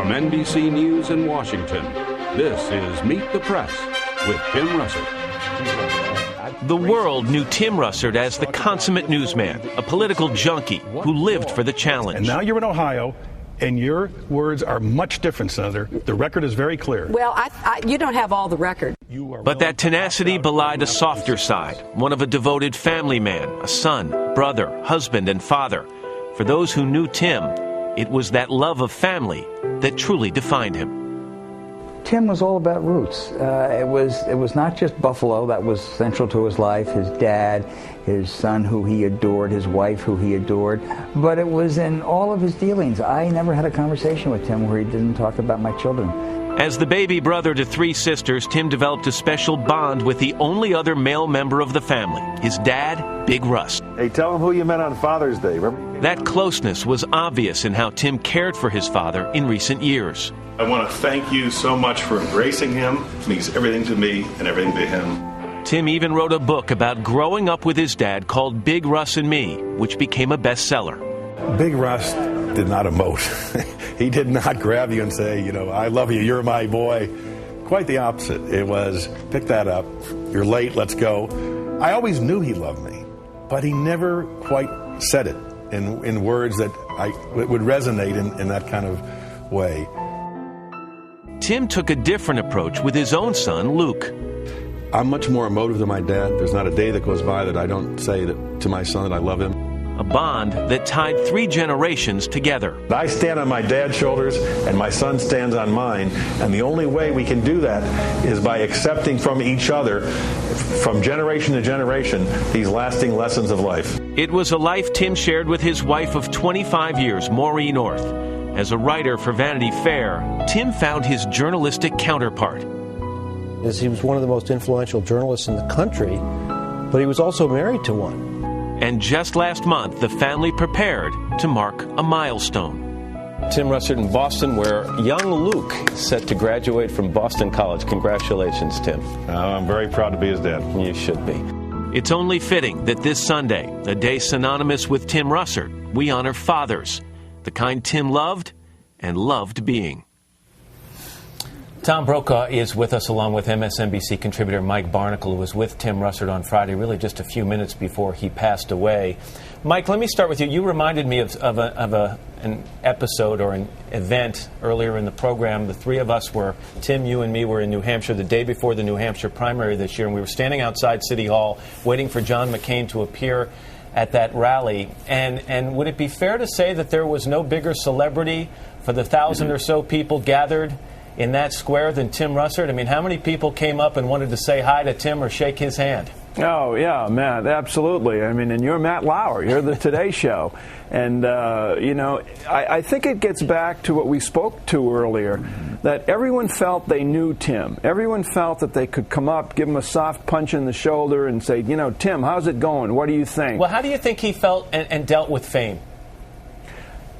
From NBC News in Washington, this is Meet the Press with Tim Russert. The world knew Tim Russert as the consummate newsman, a political junkie who lived for the challenge. And now you're in Ohio, and your words are much different, Senator. The record is very clear. Well, you don't have all the record. But that tenacity belied a softer side, one of a devoted family man, a son, brother, husband, and father. For those who knew Tim, it was that love of family that truly defined him. Tim was all about roots. It was not just Buffalo that was central to his life, his dad, his son who he adored, his wife who he adored, but it was in all of his dealings. I never had a conversation with Tim where he didn't talk about my children. As the baby brother to 3 sisters, Tim developed a special bond with the only other male member of the family, his dad, Big Russ. Hey, tell him who you met on Father's Day. Remember? That closeness was obvious in how Tim cared for his father in recent years. I want to thank you so much for embracing him. It means everything to me and everything to him. Tim even wrote a book about growing up with his dad called Big Russ and Me, which became a bestseller. Big Russ did not emote. He did not grab you and say, I love you, you're my boy. Quite the opposite. It was, pick that up, you're late, let's go. I always knew he loved me, but he never quite said it in words that would resonate in that kind of way. Tim took a different approach with his own son, Luke. I'm much more emotive than my dad. There's not a day that goes by that I don't say to my son that I love him. A bond that tied 3 generations together. I stand on my dad's shoulders, and my son stands on mine, and the only way we can do that is by accepting from each other, from generation to generation, these lasting lessons of life. It was a life Tim shared with his wife of 25 years, Maureen Orth. As a writer for Vanity Fair, Tim found his journalistic counterpart. He was one of the most influential journalists in the country, but he was also married to one. And just last month, the family prepared to mark a milestone. Tim Russert in Boston, where young Luke is set to graduate from Boston College. Congratulations, Tim. I'm very proud to be his dad. You should be. It's only fitting that this Sunday, a day synonymous with Tim Russert, we honor fathers, the kind Tim loved and loved being. Tom Brokaw is with us, along with MSNBC contributor Mike Barnicle, who was with Tim Russert on Friday, really just a few minutes before he passed away. Mike, let me start with you. You reminded me of an episode or an event earlier in the program. The 3 of us were, Tim, you and me, were in New Hampshire the day before the New Hampshire primary this year, and we were standing outside City Hall waiting for John McCain to appear at that rally. And would it be fair to say that there was no bigger celebrity for the 1,000 or so people gathered in that square than Tim Russert? I mean, how many people came up and wanted to say hi to Tim or shake his hand? Oh, yeah, Matt, absolutely. I mean, and you're Matt Lauer. You're the Today Show. And, I think it gets back to what we spoke to earlier, that everyone felt they knew Tim. Everyone felt that they could come up, give him a soft punch in the shoulder and say, Tim, how's it going? What do you think? Well, how do you think he felt and dealt with fame?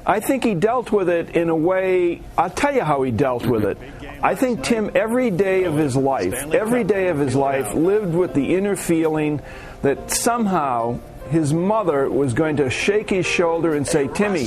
I think he dealt with it in a way, I'll tell you how he dealt with it. I think Tim, every day of his life, lived with the inner feeling that somehow his mother was going to shake his shoulder and say, Timmy,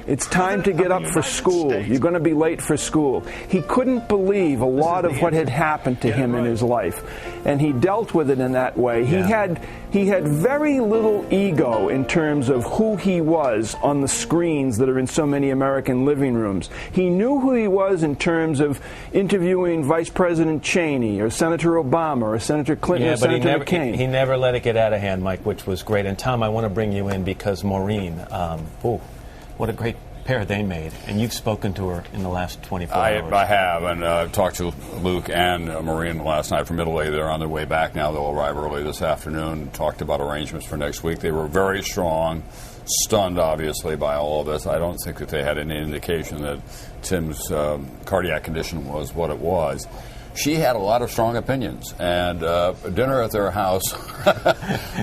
it's time to get up for school. You're going to be late for school. He couldn't believe a lot of what had happened to him in his life, and he dealt with it in that way. He had very little ego in terms of who he was on the screens that are in so many American living rooms. He knew who he was in terms of interviewing Vice President Cheney or Senator Obama or Senator Clinton or Senator McCain. He never let it get out of hand, Mike, which was great. And Tom, I want to bring you in because Maureen, what a great pair they made. And you've spoken to her in the last 24 hours. I have, and talked to Luke and Maureen last night from Italy. They're on their way back now. They'll arrive early this afternoon. Talked about arrangements for next week. They were very strong, stunned, obviously, by all of this. I don't think that they had any indication that Tim's cardiac condition was what it was. She had a lot of strong opinions, and dinner at their house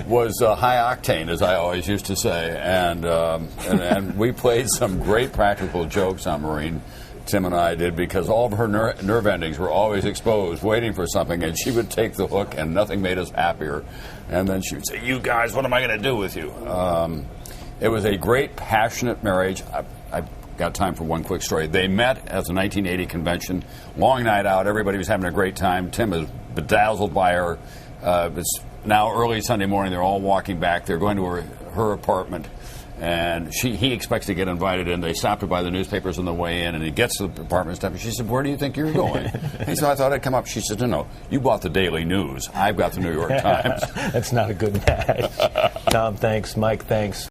was high octane, as I always used to say, and we played some great practical jokes on Maureen. Tim and I did, because all of her nerve endings were always exposed, waiting for something, and she would take the hook, and nothing made us happier. And then she would say, "You guys, what am I going to do with you?" It was a great, passionate marriage. I got time for one quick story. They met at the 1980 convention. Long night out. Everybody was having a great time. Tim is bedazzled by her. It's now early Sunday morning. They're all walking back. They're going to her apartment. And he expects to get invited in. They stopped her by the newspapers on the way in, and he gets to the apartment step. And she said, "Where do you think you're going?" He said, "I thought I'd come up." She said, "No, you bought the Daily News. I've got the New York Times." That's not a good match. Tom, thanks. Mike, thanks.